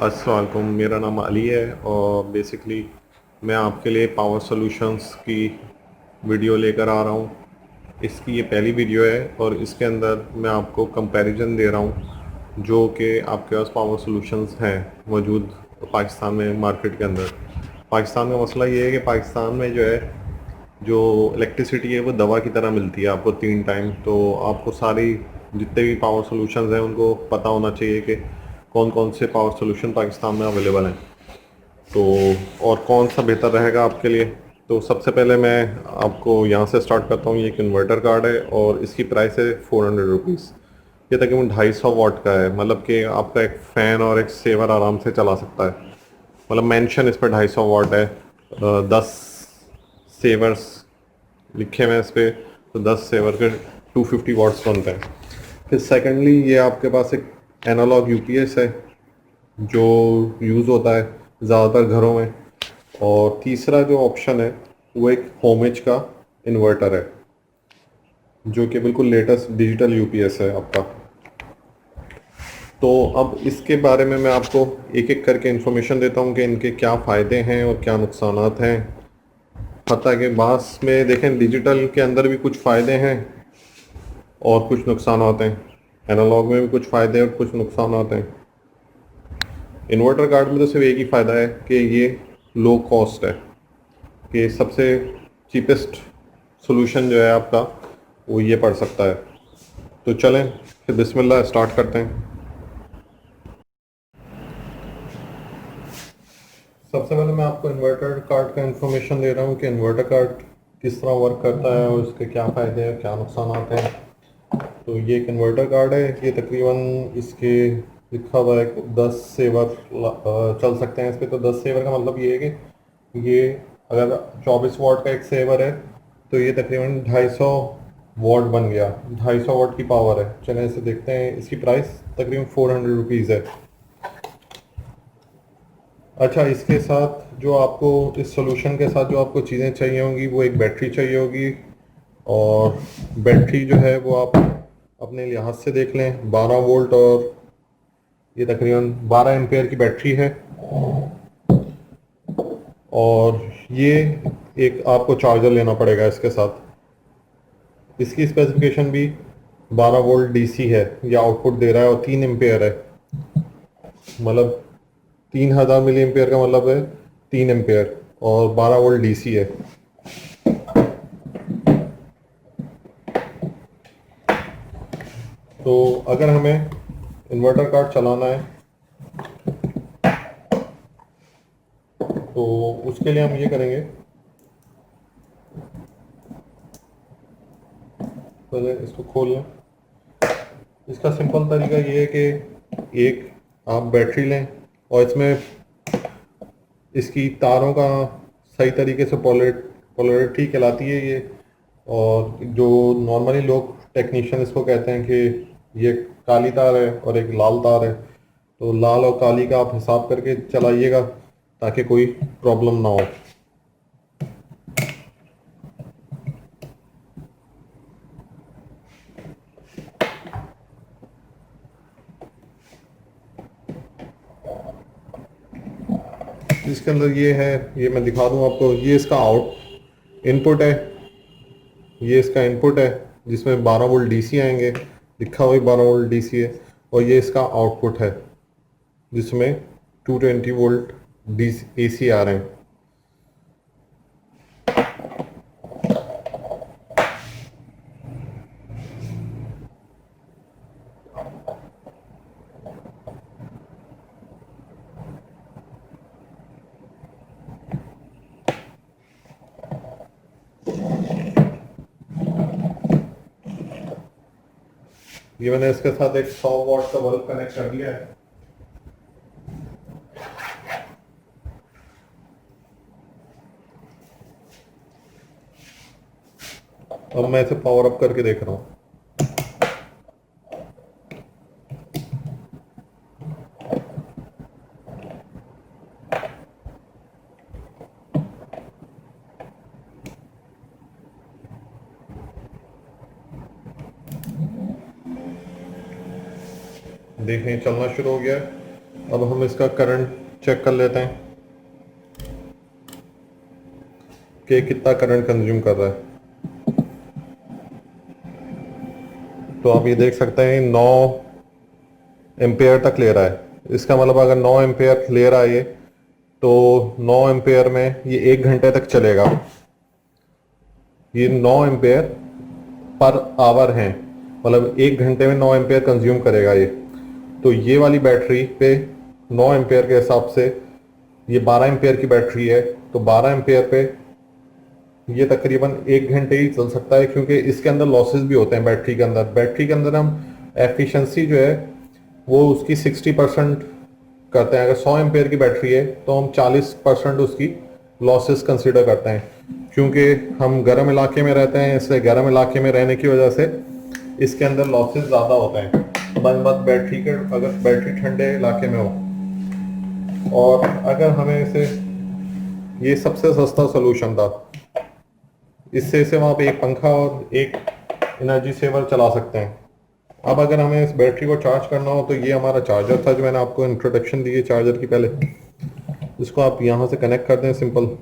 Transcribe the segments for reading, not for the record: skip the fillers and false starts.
अस्सलाम वालेकुम, मेरा नाम अली है और बेसिकली मैं आपके लिए पावर सॉल्यूशंस की वीडियो लेकर आ रहा हूँ। इसकी ये पहली वीडियो है और इसके अंदर मैं आपको कंपैरिजन दे रहा हूँ जो कि आपके पास पावर सॉल्यूशंस हैं मौजूद पाकिस्तान में मार्केट के अंदर। पाकिस्तान का मसला ये है कि पाकिस्तान में जो इलेक्ट्रिसिटी है वो दवा की तरह मिलती है आपको 3 टाइम। तो आपको सारी जितने भी पावर सॉल्यूशंस हैं उनको पता होना चाहिए कि कौन कौन से पावर सॉल्यूशन पाकिस्तान में अवेलेबल हैं, तो और कौन सा बेहतर रहेगा आपके लिए। तो सबसे पहले मैं आपको यहाँ से स्टार्ट करता हूँ। ये एक इन्वर्टर कार्ड है और इसकी प्राइस है 400 रुपीज़। ये तकरीबन 250 वाट का है, मतलब कि आपका एक फ़ैन और एक सेवर आराम से चला सकता है। मतलब मेंशन इस पर 250 वाट है। 10 सेवर्स लिखे हुए हैं इस पर, तो 10 सेवर के 250 वाट्स बनते हैं। फिर सेकेंडली ये आपके पास एक एनालॉग यूपीएस है जो यूज़ होता है ज़्यादातर घरों में। और तीसरा जो ऑप्शन है वो एक होमेज का इन्वर्टर है जो कि बिल्कुल लेटेस्ट डिजिटल यूपीएस है आपका। तो अब इसके बारे में मैं आपको एक एक करके इन्फॉर्मेशन देता हूँ कि इनके क्या फ़ायदे हैं और क्या नुकसानात हैं। हत्ता कि बास में देखें, डिजिटल के अंदर भी कुछ फ़ायदे हैं और कुछ नुकसानात हैं। एनालॉग में भी कुछ फ़ायदे और कुछ नुकसानात हैं। इन्वर्टर कार्ड में तो सिर्फ एक ही फ़ायदा है कि ये लो कॉस्ट है, कि सबसे चीपेस्ट सॉल्यूशन जो है आपका वो ये पड़ सकता है। तो चलें फिर बिस्मिल्लाह स्टार्ट करते हैं। सबसे पहले मैं आपको इन्वर्टर कार्ड का इन्फॉर्मेशन दे रहा हूँ कि इन्वर्टर कार्ड किस तरह वर्क करता है और उसके क्या फ़ायदे हैं क्या नुकसान आते हैं। तो ये एक इन्वर्टर कार्ड है। ये तकरीबन इसके लिखा हुआ है कि 10 सेवर चल सकते हैं इस पर। तो 10 सेवर का मतलब ये है कि ये अगर 24 वाट का एक सेवर है तो ये तकरीबन 250 वाट बन गया। 250 वाट की पावर है। चलें इसे देखते हैं। इसकी प्राइस तकरीबन 400 रुपीज़ है। अच्छा, इसके साथ जो आपको इस सॉल्यूशन के साथ जो आपको चीज़ें चाहिए होंगी वो एक बैटरी चाहिए होगी। और बैटरी जो है वो आप अपने लिहाज से देख लें, 12 वोल्ट, और ये तकरीबन 12 एम्पेयर की बैटरी है। और ये एक आपको चार्जर लेना पड़ेगा इसके साथ। इसकी स्पेसिफिकेशन भी 12 वोल्ट डीसी है, ये आउटपुट दे रहा है और 3 एम्पेयर है। मतलब 3000 मिली एम्पेयर का मतलब है 3 एम्पेयर, और 12 वोल्ट डीसी है। तो अगर हमें इन्वर्टर कार्ड चलाना है तो उसके लिए हम ये करेंगे, पहले इसको खोल लें। इसका सिंपल तरीका ये है कि एक आप बैटरी लें और इसमें इसकी तारों का सही तरीके से पोलरिटी कहलाती है ये। और जो नॉर्मली लोग टेक्नीशियन इसको कहते हैं कि ये काली तार है और एक लाल तार है। तो लाल और काली का आप हिसाब करके चलाइएगा ताकि कोई प्रॉब्लम ना हो। इसके अंदर ये है, ये मैं दिखा दूं आपको। ये इसका आउट इनपुट है, ये इसका इनपुट है जिसमें 12 वोल्ट डीसी आएंगे, लिखा हुआ 12 वोल्ट डीसी है। और ये इसका आउटपुट है जिसमें 220 वोल्ट डीसी एसी आ रहे हैं। ये मैंने इसके साथ एक 100 वाट का बल्ब कनेक्ट कर दिया है। अब मैं इसे पावर अप करके देख रहा हूँ। देखें चलना शुरू हो गया है। अब हम इसका करंट चेक कर लेते हैं कि कितना करंट कंज्यूम कर रहा है। तो आप ये देख सकते हैं 9 एम्पेयर तक ले रहा है। इसका मतलब अगर 9 एम्पेयर ले रहा है ये, तो 9 एम्पेयर में ये 1 घंटे तक चलेगा। ये 9 एम्पेयर पर आवर है, मतलब 1 घंटे में 9 एम्पेयर कंज्यूम करेगा ये। तो ये वाली बैटरी पे 9 एम्पेयर के हिसाब से ये 12 एम्पेयर की बैटरी है, तो 12 एम्पेयर पे ये तकरीबन 1 घंटे ही चल सकता है, क्योंकि इसके अंदर लॉसेस भी होते हैं बैटरी के अंदर। बैटरी के अंदर हम एफिशिएंसी जो है वो उसकी 60% करते हैं। अगर 100 एम्पेयर की बैटरी है तो हम 40% उसकी लॉसेस कंसिडर करते हैं, क्योंकि हम गर्म इलाके में रहते हैं, इसलिए गर्म इलाके में रहने की वजह से इसके अंदर लॉसेस ज़्यादा होते हैं बनस्बत बैटरी के, अगर बैटरी ठंडे इलाके में हो। और अगर हमें इसे, ये सबसे सस्ता सोल्यूशन था, इससे सिर्फ आप एक पंखा और एक एनर्जी सेवर चला सकते हैं। अब अगर हमें इस बैटरी को चार्ज करना हो तो ये हमारा चार्जर था जो मैंने आपको इंट्रोडक्शन दी है चार्जर की पहले। इसको आप यहाँ से कनेक्ट कर दें सिंपल।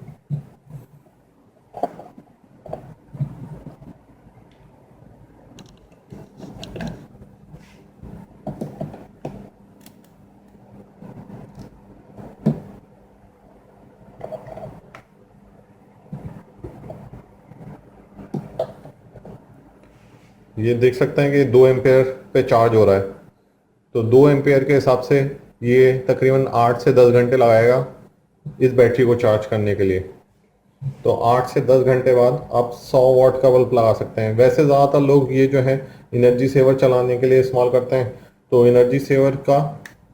ये देख सकते हैं कि 2 एम्पेयर पे चार्ज हो रहा है। तो 2 एम्पेयर के हिसाब से ये तकरीबन 8 से 10 घंटे लगाएगा इस बैटरी को चार्ज करने के लिए। तो 8 से 10 घंटे बाद आप 100 वाट का बल्ब लगा सकते हैं। वैसे ज़्यादातर लोग ये जो है एनर्जी सेवर चलाने के लिए इस्तेमाल करते हैं। तो एनर्जी सेवर का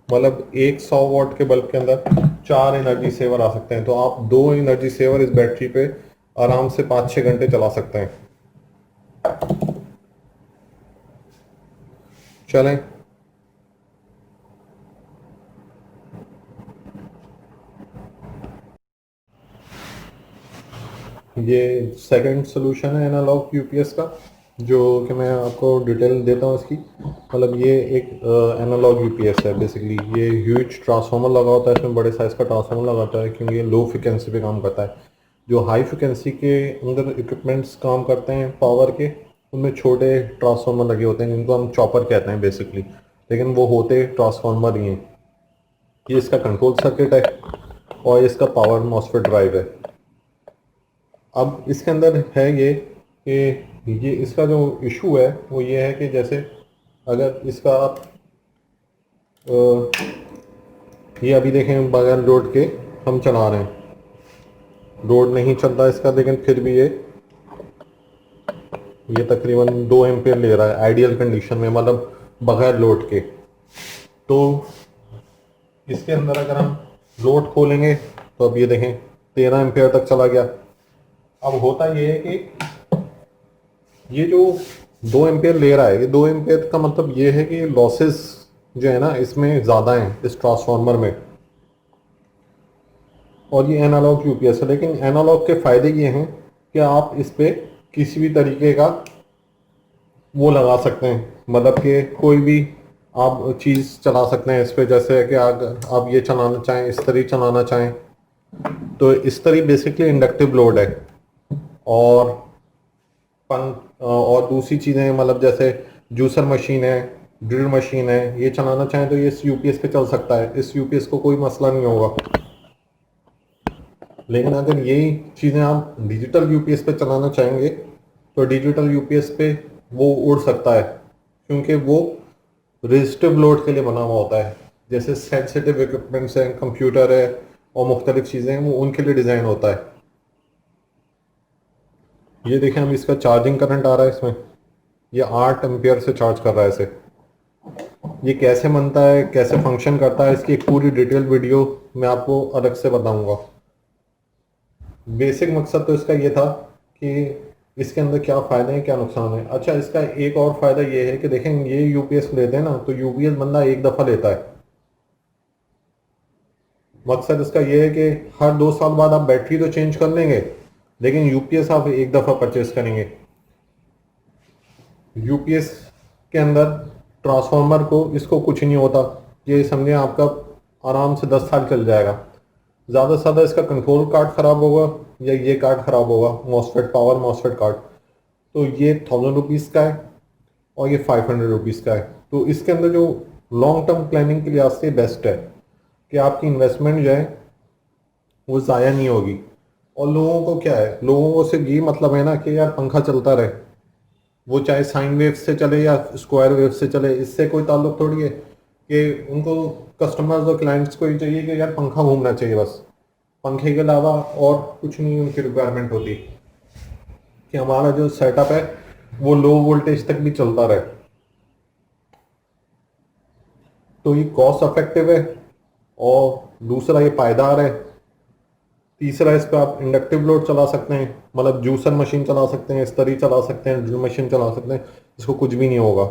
मतलब एक 100 वाट के बल्ब के अंदर 4 एनर्जी सेवर आ सकते हैं। तो आप 2 एनर्जी सेवर इस बैटरी पे आराम से 5-6 घंटे चला सकते हैं। चलें, ये सेकंड सोल्यूशन है एनालॉग यूपीएस का, जो कि मैं आपको डिटेल देता हूँ इसकी। मतलब ये एक एनालॉग यूपीएस है बेसिकली। ये ह्यूज ट्रांसफार्मर लगा होता है, इसमें बड़े साइज़ का ट्रांसफार्मर लगा होता है, क्योंकि ये लो फ्रिक्वेंसी पे काम करता है। जो हाई फ्रिक्वेंसी के अंदर इक्विपमेंट्स काम करते हैं पावर के, उनमें छोटे ट्रांसफार्मर लगे होते हैं जिनको हम चॉपर कहते हैं बेसिकली, लेकिन वो होते ट्रांसफार्मर ही हैं। ये इसका कंट्रोल सर्किट है और इसका पावर मॉसफेट ड्राइव है। अब इसके अंदर है ये कि ये इसका जो इशू है वो ये है कि जैसे अगर इसका आप ये अभी देखें बगैर लोड के हम चला रहे हैं, लोड नहीं चल रहा इसका, लेकिन फिर भी ये तकरीबन 2 एम्पेयर ले रहा है आइडियल कंडीशन में, मतलब बगैर लोड के। तो इसके अंदर अगर हम लोड खोलेंगे तो अब ये देखें 13 एम्पेयर तक चला गया। अब होता ये है कि ये जो 2 एम्पेयर ले रहा है, ये 2 एम्पेयर का मतलब ये है कि लॉसेस जो है ना इसमें ज़्यादा हैं इस ट्रांसफार्मर में। और ये एनालॉग यूपीएस है, लेकिन एनालॉग के फ़ायदे ये हैं कि आप इस पर किसी भी तरीके का वो लगा सकते हैं, मतलब कि कोई भी आप चीज़ चला सकते हैं इस पर। जैसे कि अगर आप ये चलाना चाहें, इस तरह चलाना चाहें, तो इस तरह बेसिकली इंडक्टिव लोड है। और और दूसरी चीज़ें मतलब जैसे जूसर मशीन है, ड्रिल मशीन है, ये चलाना चाहें तो ये इस यूपीएस पे चल सकता है। इस यूपीएस को कोई मसला नहीं होगा। लेकिन अगर यही चीज़ें आप डिजिटल यूपीएस पे चलाना चाहेंगे तो डिजिटल यूपीएस पे वो उड़ सकता है, क्योंकि वो रेजिस्टिव लोड के लिए बना हुआ होता है। जैसे सेंसिटिव इक्विपमेंट्स हैं, कंप्यूटर है और मुख्तलिफ चीज़ें हैं, वो उनके लिए डिज़ाइन होता है। ये देखें हम इसका चार्जिंग करंट आ रहा है इसमें, ये 8 एम्पियर से चार्ज कर रहा है इसे। ये कैसे बनता है, कैसे फंक्शन करता है, इसकी एक पूरी डिटेल वीडियो मैं आपको अलग से बताऊंगा। बेसिक मकसद तो इसका ये था कि इसके अंदर क्या फ़ायदे हैं क्या नुकसान है। अच्छा, इसका एक और फ़ायदा ये है कि देखें ये यूपीएस लेते हैं ना, तो यूपीएस बंदा एक दफ़ा लेता है। मकसद इसका ये है कि हर 2 साल बाद आप बैटरी तो चेंज कर लेंगे, लेकिन यूपीएस आप एक दफ़ा परचेज करेंगे। यूपीएस के अंदर ट्रांसफार्मर को इसको कुछ नहीं होता, ये समझें आपका आराम से 10 साल चल जाएगा। ज़्यादा से ज़्यादा इसका कंट्रोल कार्ड ख़राब होगा या ये कार्ड ख़राब होगा, मॉसफेट पावर मॉसफेट कार्ड, तो ये 1000 रुपीज़ का है और ये 500 रुपीज़ का है। तो इसके अंदर जो लॉन्ग टर्म प्लानिंग के लिहाज से बेस्ट है कि आपकी इन्वेस्टमेंट जो है वो ज़ाया नहीं होगी। और लोगों को क्या है, लोगों को सिर्फ ये मतलब है ना कि यार पंखा चलता रहे, वो चाहे साइन वेव से चले या स्क्वायर वेव से चले, इससे कोई ताल्लुक थोड़ी है कि उनको कस्टमर्स और क्लाइंट्स को ही चाहिए कि यार पंखा घूमना चाहिए बस, पंखे के अलावा और कुछ नहीं उनकी रिक्वायरमेंट होती, कि हमारा जो सेटअप है वो लो वोल्टेज तक भी चलता रहे। तो ये कॉस्ट इफेक्टिव है और दूसरा ये पायदार है। तीसरा इस पर आप इंडक्टिव लोड चला सकते हैं, मतलब जूसर मशीन चला सकते हैं, स्तरी चला सकते हैं, ड्रिल मशीन चला सकते हैं, इसको कुछ भी नहीं होगा।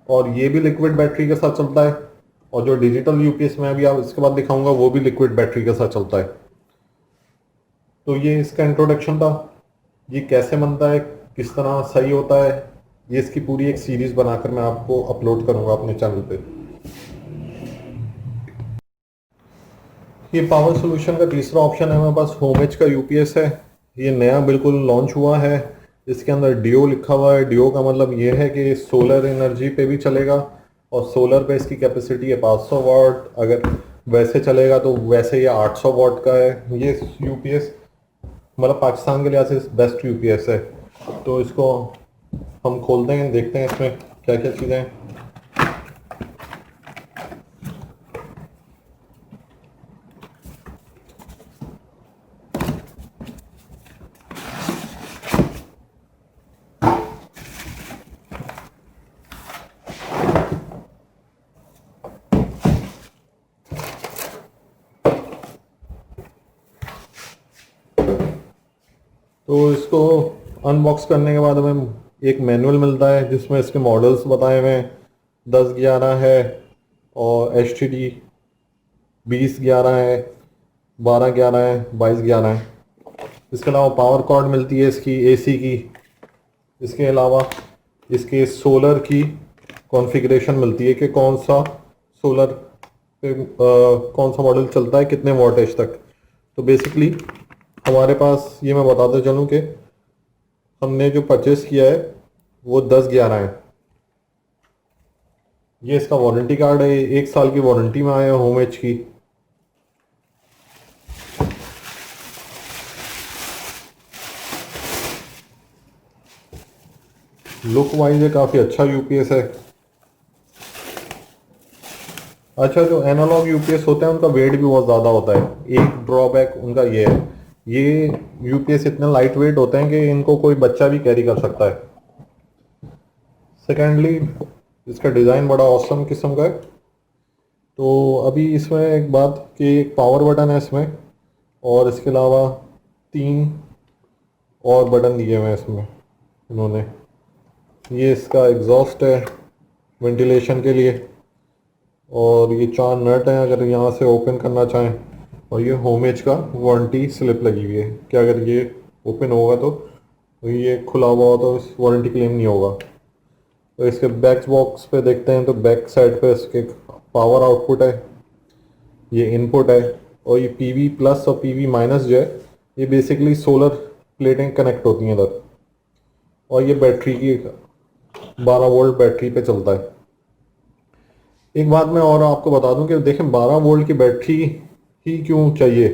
और ये भी लिक्विड बैटरी के साथ चलता है, और जो डिजिटल यूपीएस में अभी आप इसके बाद दिखाऊंगा वो भी लिक्विड बैटरी के साथ चलता है। तो ये इसका इंट्रोडक्शन था, ये कैसे बनता है, किस तरह सही होता है, ये इसकी पूरी एक सीरीज बनाकर मैं आपको अपलोड करूंगा अपने चैनल पे। ये पावर सोल्यूशन का तीसरा ऑप्शन है मेरे पास, होमएज का यूपीएस है। ये नया बिल्कुल लॉन्च हुआ है, इसके अंदर डियो लिखा हुआ है। डियो का मतलब ये है कि सोलर एनर्जी पे भी चलेगा, और सोलर पे इसकी कैपेसिटी है 500 वाट, अगर वैसे चलेगा तो वैसे ये 800 वाट का है। ये यूपीएस मतलब पाकिस्तान के लिहाज से बेस्ट यूपीएस है। तो इसको हम खोलते हैं, देखते हैं इसमें क्या क्या चीज़ें हैं। तो इसको अनबॉक्स करने के बाद हमें एक मैनुअल मिलता है जिसमें इसके मॉडल्स बताए हुए हैं। 1011 है, और एच टी डी 2011 है, 1211 है, 2211 है। इसके अलावा पावर कॉर्ड मिलती है इसकी एसी की। इसके अलावा इसके सोलर की कॉन्फ़िगरेशन मिलती है कि कौन सा सोलर पे कौन सा मॉडल चलता है, कितने वोल्टेज तक। तो बेसिकली हमारे पास ये मैं बताते चलूँ कि हमने जो परचेस किया है वो 1011 है। ये इसका वारंटी कार्ड है, 1 साल की वारंटी में आया है होमएज की। लुक वाइज ये काफ़ी अच्छा यूपीएस है। अच्छा, जो एनालॉग यूपीएस होते हैं उनका वेट भी बहुत ज़्यादा होता है, एक ड्रॉबैक उनका ये है। ये यूपीएस इतने लाइट वेट होते हैं कि इनको कोई बच्चा भी कैरी कर सकता है। सेकेंडली इसका डिज़ाइन बड़ा औसम किस्म का है। तो अभी इसमें एक बात कि एक पावर बटन है इसमें, और इसके अलावा 3 और बटन दिए हुए हैं इसमें इन्होंने। ये इसका एग्जॉस्ट है वेंटिलेशन के लिए, और ये 4 नट हैं अगर यहाँ से ओपन करना चाहें। और ये होमएज का वारंटी स्लिप लगी हुई है कि अगर ये ओपन होगा तो ये खुला हुआ हो तो वारंटी क्लेम नहीं होगा। तो इसके बैक बॉक्स पे देखते हैं तो बैक साइड पे इसके पावर आउटपुट है, ये इनपुट है, और ये पीवी प्लस और पीवी माइनस जो है ये बेसिकली सोलर प्लेटें कनेक्ट होती हैं इधर। और ये बैटरी की 12 वोल्ट बैटरी पे चलता है। एक बात मैं और आपको बता दूं कि देखें 12 वोल्ट की बैटरी ही क्यों चाहिए,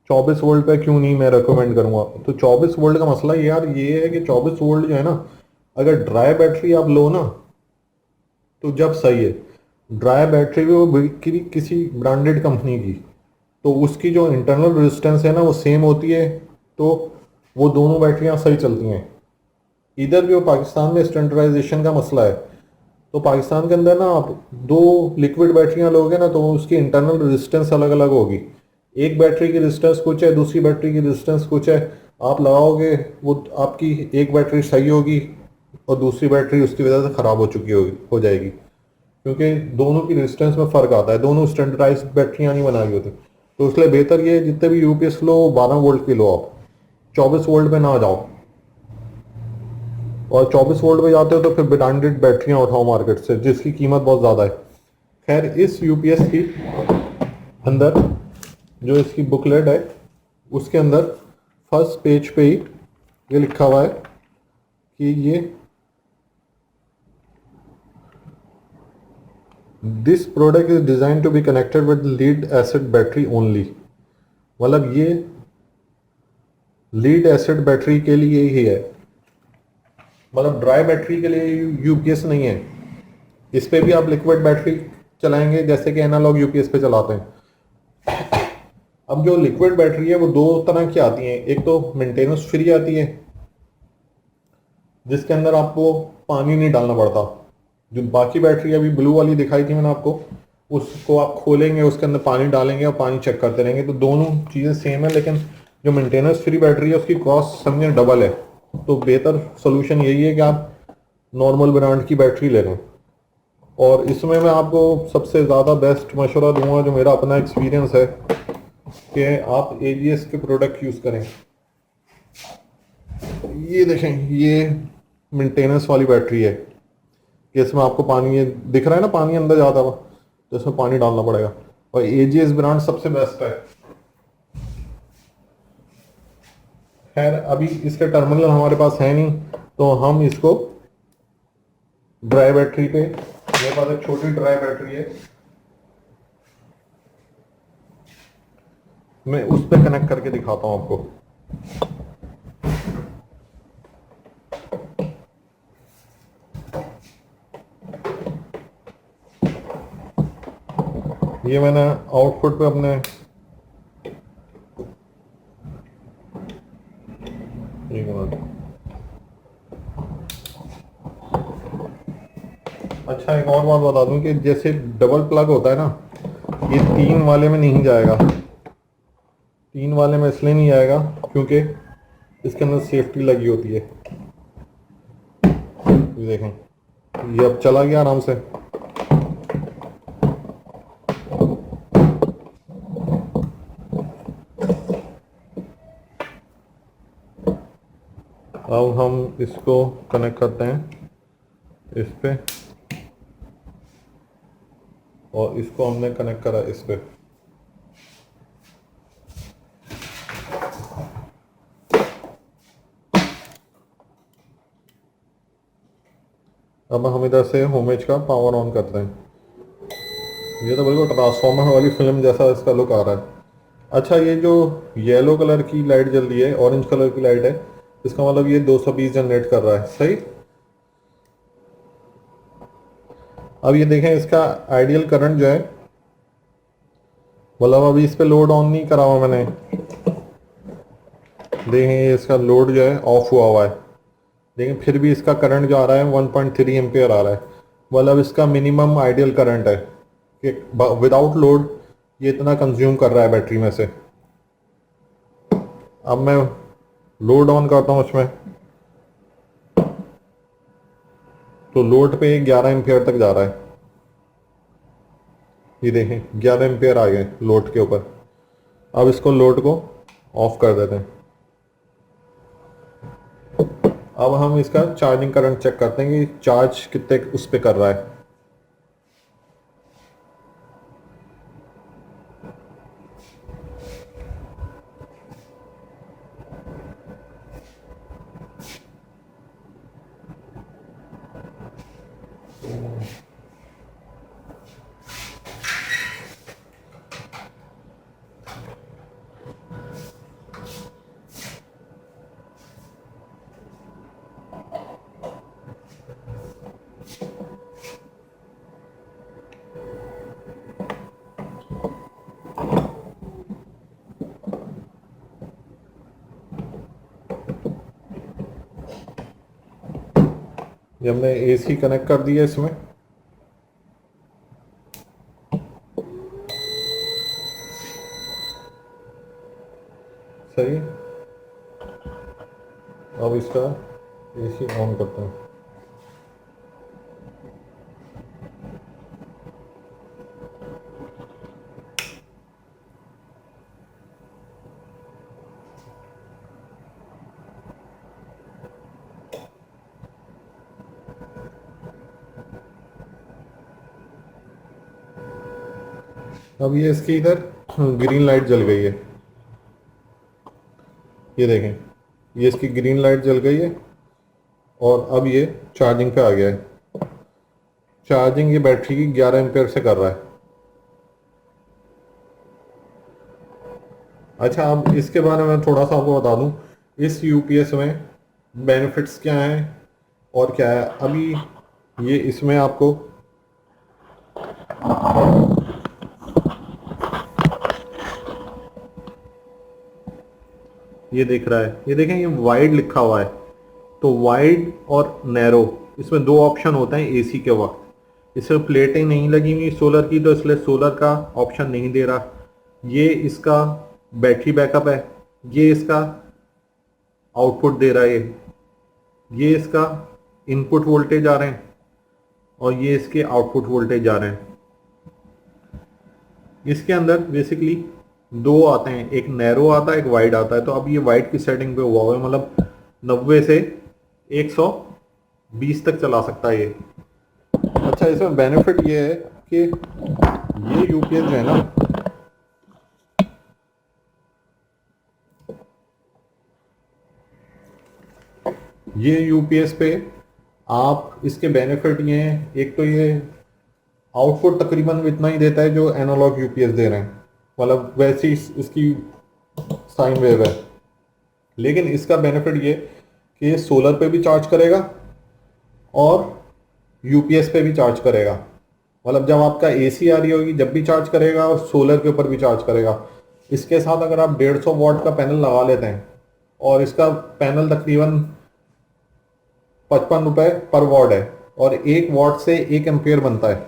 24 वोल्ट पे क्यों नहीं मैं रेकमेंड करूँगा। तो 24 वोल्ट का मसला यार ये है कि 24 वोल्ट जो है ना, अगर ड्राई बैटरी आप लो ना तो जब सही है, ड्राई बैटरी भी वो किसी ब्रांडेड कंपनी की, तो उसकी जो इंटरनल रेजिस्टेंस है ना वो सेम होती है, तो वो दोनों बैटरियाँ सही चलती हैं। इधर भी वो पाकिस्तान में स्टैंडर्डाइजेशन का मसला है। तो पाकिस्तान के अंदर ना आप 2 लिक्विड बैटरियाँ लोगे ना तो उसकी इंटरनल रेजिस्टेंस अलग अलग होगी। एक बैटरी की रेजिस्टेंस कुछ है, दूसरी बैटरी की रेजिस्टेंस कुछ है। आप लगाओगे वो आपकी एक बैटरी सही होगी और दूसरी बैटरी उसकी वजह से ख़राब हो चुकी होगी हो जाएगी, क्योंकि दोनों की रेजिस्टेंस में फ़र्क आता है, दोनों स्टैंडर्डाइज बैटरियाँ नहीं बनाई होती। तो इसलिए बेहतर ये जितने भी यूपीएस लो 12 वोल्ट की लो, आप 24 वोल्ट पे ना जाओ। और 24 वोल्ट पे जाते हो तो फिर ब्रांडेड बैटरियाँ उठाओ मार्केट से जिसकी कीमत बहुत ज़्यादा है। खैर इस यूपीएस की अंदर जो इसकी बुकलेट है उसके अंदर फर्स्ट पेज पे ही ये लिखा हुआ है कि ये this product is design to be connected with lead acid battery only. मतलब ये लीड एसिड बैटरी के लिए ही है, मतलब ड्राई बैटरी के लिए यूपीएस नहीं है। इस पे भी आप लिक्विड बैटरी चलाएंगे जैसे कि एनालॉग यूपीएस पे चलाते हैं। अब जो लिक्विड बैटरी है वो दो तरह की आती हैं, एक तो मेंटेनेंस फ्री आती है जिसके अंदर आपको पानी नहीं डालना पड़ता। जो बाकी बैटरी अभी ब्लू वाली दिखाई थी मैंने आपको, उसको आप खोलेंगे उसके अंदर पानी डालेंगे और पानी चेक करते रहेंगे, तो दोनों चीज़ें सेम है। लेकिन जो मेंटेनेंस फ्री बैटरी है उसकी कॉस्ट समझे डबल है। तो बेहतर सोल्यूशन यही है कि आप नॉर्मल ब्रांड की बैटरी ले लें। और इसमें मैं आपको सबसे ज़्यादा बेस्ट मशवरा दूंगा, जो मेरा अपना एक्सपीरियंस है, कि आप एजीएस के प्रोडक्ट यूज़ करें। ये देखें, ये मेंटेनेंस वाली बैटरी है कि इसमें आपको पानी, ये दिख रहा है ना पानी अंदर जाता हुआ, तो इसमें पानी डालना पड़ेगा। और एजीएस ब्रांड सबसे बेस्ट है। खैर अभी इसके टर्मिनल हमारे पास है नहीं, तो हम इसको ड्राई बैटरी पे, मेरे पास एक छोटी ड्राई बैटरी है, मैं उस पर कनेक्ट करके दिखाता हूँ आपको। ये मैंने आउटपुट पे अपने एक मिनट, अच्छा एक और बात बता दूं कि जैसे डबल प्लग होता है ना, ये 3 वाले में नहीं जाएगा। 3 वाले में इसलिए नहीं जाएगा क्योंकि इसके अंदर सेफ्टी लगी होती है। ये देखें, ये अब चला गया आराम से। अब हम इसको कनेक्ट करते हैं इस पे, और इसको हमने कनेक्ट करा इस पे। अब हम इधर से होमेज का पावर ऑन करते हैं। ये तो बिल्कुल ट्रांसफॉर्मर वाली फिल्म जैसा इसका लुक आ रहा है। अच्छा, ये जो येलो कलर की लाइट जल रही है, ऑरेंज कलर की लाइट है, इसका मतलब ये 220 जनरेट कर रहा है, सही। अब ये देखें, इसका आइडियल करंट जो है, मतलब अभी इस पे लोड ऑन नहीं करा हुआ मैंने, देखें ये इसका लोड जो है ऑफ हुआ है, लेकिन फिर भी इसका करंट जो आ रहा है 1.3 एम्पियर आ रहा है। मतलब इसका मिनिमम आइडियल करंट है कि विदाउट लोड ये इतना कंज्यूम कर रहा है बैटरी में से। अब मैं लोड ऑन करता हूँ इसमें, तो लोड पे 11 एम्पियर तक जा रहा है। ये देखें 11 एम्पियर आ गए लोड के ऊपर। अब इसको लोड को ऑफ कर देते हैं। अब हम इसका चार्जिंग करंट चेक करते हैं कि चार्ज कितने उस पर कर रहा है। ये हमने एसी कनेक्ट कर दिया इसमें। सही, अब इसका एसी ऑन करते हैं। अब ये इसकी इधर ग्रीन लाइट जल गई है, ये देखें, ये इसकी ग्रीन लाइट जल गई है और अब ये चार्जिंग पे आ गया है। चार्जिंग ये बैटरी की 11 एम्पेयर से कर रहा है। अच्छा, अब इसके बारे में थोड़ा सा आपको बता दूं, इस यूपीएस में बेनिफिट्स क्या हैं और क्या है। अभी ये इसमें आपको ये दिख रहा है, ये देखें, ये वाइड लिखा हुआ है। तो वाइड और नैरो, इसमें दो ऑप्शन होते हैं एसी के वक्त। इसमें प्लेटें नहीं लगी हुई सोलर की, तो इसलिए सोलर का ऑप्शन नहीं दे रहा। ये इसका बैटरी बैकअप है, ये इसका आउटपुट दे रहा है, ये इसका इनपुट वोल्टेज आ रहे हैं और ये इसके आउटपुट वोल्टेज आ रहे हैं। इसके अंदर बेसिकली दो आते हैं, एक नैरो आता है, एक वाइड आता है। तो अब ये वाइड की सेटिंग पे हुआ है, मतलब 90 से 120 तक चला सकता है ये। अच्छा, इसमें बेनिफिट ये है कि ये यूपीएस जो है ना, ये यूपीएस पे आप इसके बेनिफिट ये हैं, एक तो ये आउटपुट तकरीबन इतना ही देता है जो एनालॉग यूपीएस दे रहे हैं, मतलब वैसी इसकी साइन वेव है। लेकिन इसका बेनिफिट ये कि ये सोलर पे भी चार्ज करेगा और यूपीएस पे भी चार्ज करेगा। मतलब जब आपका एसी आ रही होगी जब भी चार्ज करेगा और सोलर के ऊपर भी चार्ज करेगा। इसके साथ अगर आप 150 वॉट का पैनल लगा लेते हैं, और इसका पैनल तकरीबन 55 रुपये पर वॉट है, और 1 वॉट से 1 एम्पियर बनता है।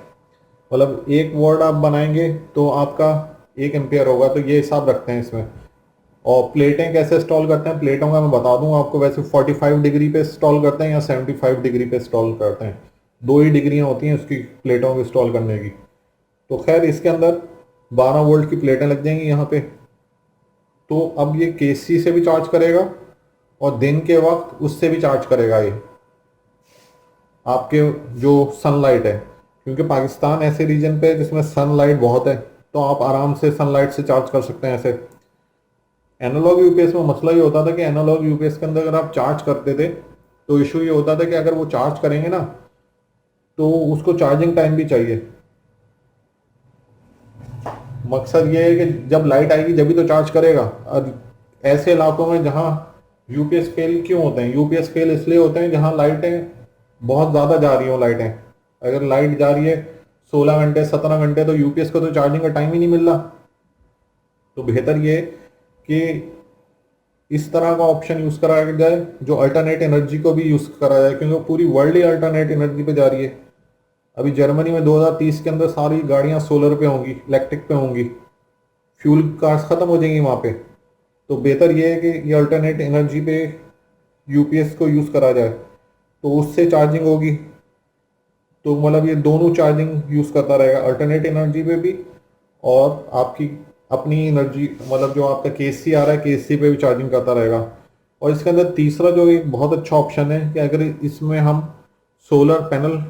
मतलब 1 वॉट आप बनाएंगे तो आपका 1 एम्पियर होगा। तो ये हिसाब रखते हैं इसमें। और प्लेटें कैसे इंस्टॉल करते हैं, प्लेटों का मैं बता दूं आपको। वैसे 45 डिग्री पे इंस्टॉल करते हैं या 75 डिग्री पे इंस्टॉल करते हैं, दो ही डिग्रियां होती हैं उसकी प्लेटों को इंस्टॉल करने की। तो खैर इसके अंदर 12 वोल्ट की प्लेटें लग जाएंगी यहाँ पे। तो अब ये केसी से भी चार्ज करेगा और दिन के वक्त उससे भी चार्ज करेगा ये आपके जो सनलाइट है, क्योंकि पाकिस्तान ऐसे रीजन पे जिसमें सनलाइट बहुत है, तो आप आराम से सनलाइट से चार्ज कर सकते हैं ऐसे। एनालॉग यूपीएस में मसला ये होता था कि एनालॉग यूपीएस के अंदर अगर आप चार्ज करते थे तो इशू ये होता था कि अगर वो चार्ज करेंगे ना तो उसको चार्जिंग टाइम भी चाहिए। मकसद ये है कि जब लाइट आएगी जब भी तो चार्ज करेगा। और ऐसे इलाकों में जहाँ यूपीएस फेल क्यों होते हैं, यूपीएस फेल इसलिए होते हैं जहाँ लाइटें बहुत ज़्यादा जा रही हो। लाइटें अगर लाइट जा रही है 16 घंटे 17 घंटे, तो यूपीएस को तो चार्जिंग का टाइम ही नहीं मिल रहा। तो बेहतर ये कि इस तरह का ऑप्शन यूज़ कराया जाए जो अल्टरनेट एनर्जी को भी यूज़ करा जाए, क्योंकि पूरी वर्ल्ड ही अल्टरनेट एनर्जी पे जा रही है। अभी जर्मनी में 2030 के अंदर सारी गाड़ियां सोलर पे होंगी, इलेक्ट्रिक पे होंगी, फ्यूल कार्स ख़त्म हो जाएंगी वहाँ पे। तो बेहतर ये है कि ये अल्टरनेट एनर्जी पे यूपीएस को यूज़ करा जाए, तो उससे चार्जिंग होगी। तो मतलब ये दोनों चार्जिंग यूज़ करता रहेगा, अल्टरनेट एनर्जी पे भी और आपकी अपनी एनर्जी, मतलब जो आपका केसी आ रहा है केसी पे भी चार्जिंग करता रहेगा। और इसके अंदर तीसरा जो एक बहुत अच्छा ऑप्शन है कि अगर इसमें हम सोलर पैनल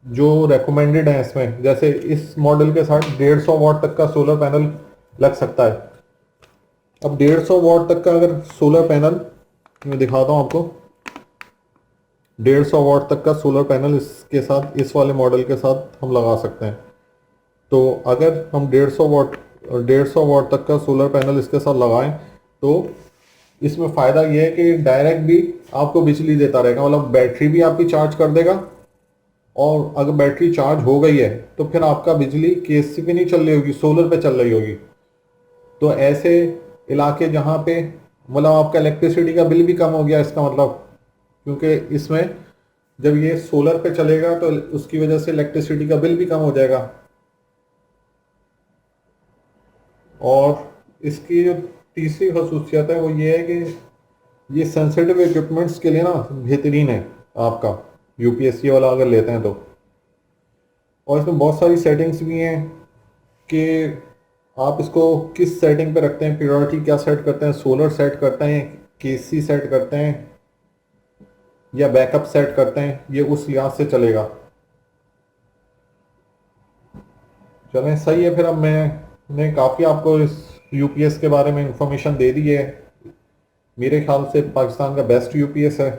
जो रेकमेंडेड है इसमें, जैसे इस मॉडल के साथ 150 वॉट तक का सोलर पैनल लग सकता है। अब 150 वॉट तक का अगर सोलर पैनल, मैं दिखाता हूँ आपको, 150 वॉट तक का सोलर पैनल इसके साथ, इस वाले मॉडल के साथ हम लगा सकते हैं। तो अगर हम 150 वॉट तक का सोलर पैनल इसके साथ लगाएं तो इसमें फ़ायदा ये है कि डायरेक्ट भी आपको बिजली देता रहेगा, मतलब बैटरी भी आपकी चार्ज कर देगा। और अगर बैटरी चार्ज हो गई है तो फिर आपका बिजली केसी पे नहीं चल रही होगी, सोलर पे चल रही होगी। तो ऐसे इलाके जहाँ पे मतलब आपका इलेक्ट्रिसिटी का बिल भी कम हो गया इसका मतलब, क्योंकि इसमें जब ये सोलर पे चलेगा तो उसकी वजह से इलेक्ट्रिसिटी का बिल भी कम हो जाएगा। और इसकी जो तीसरी खसूसियत है वो ये है कि ये सेंसिटिव इक्विपमेंट्स के लिए ना बेहतरीन है आपका यूपीएससी वाला अगर लेते हैं तो। और इसमें बहुत सारी सेटिंग्स भी हैं कि आप इसको किस सेटिंग पे रखते हैं, प्रायोरिटी क्या सेट करते हैं, सोलर सेट करते हैं, केसी सेट करते हैं या बैकअप सेट करते हैं, ये उस लिहाज से चलेगा। चलें सही है, फिर अब मैंने काफ़ी आपको इस यूपीएस के बारे में इंफॉर्मेशन दे दी है। मेरे ख्याल से पाकिस्तान का बेस्ट यूपीएस है।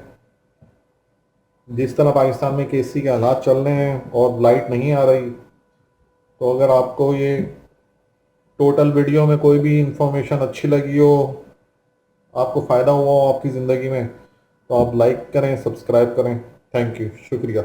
जिस तरह पाकिस्तान में केसी के हालात चल रहे हैं और लाइट नहीं आ रही, तो अगर आपको ये टोटल वीडियो में कोई भी इंफॉर्मेशन अच्छी लगी हो, आपको फ़ायदा हुआ हो आपकी ज़िंदगी में, तो आप लाइक करें, सब्सक्राइब करें। थैंक यू, शुक्रिया।